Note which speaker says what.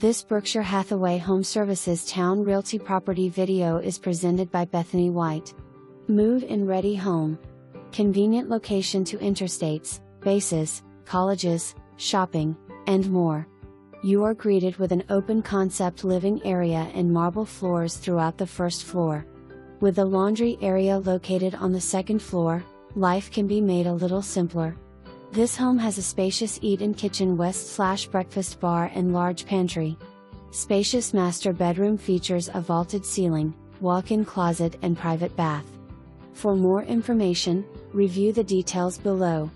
Speaker 1: This Berkshire Hathaway HomeServices Towne Realty property video is presented by Bethany White. Move-in ready home. Convenient location to interstates, bases, colleges, shopping, and more. You are greeted with an open concept living area and marble floors throughout the first floor. With the laundry area located on the second floor, life can be made a little simpler. This home has a spacious eat-in kitchen west/breakfast bar and large pantry. Spacious master bedroom features a vaulted ceiling, walk-in closet and private bath. For more information, review the details below.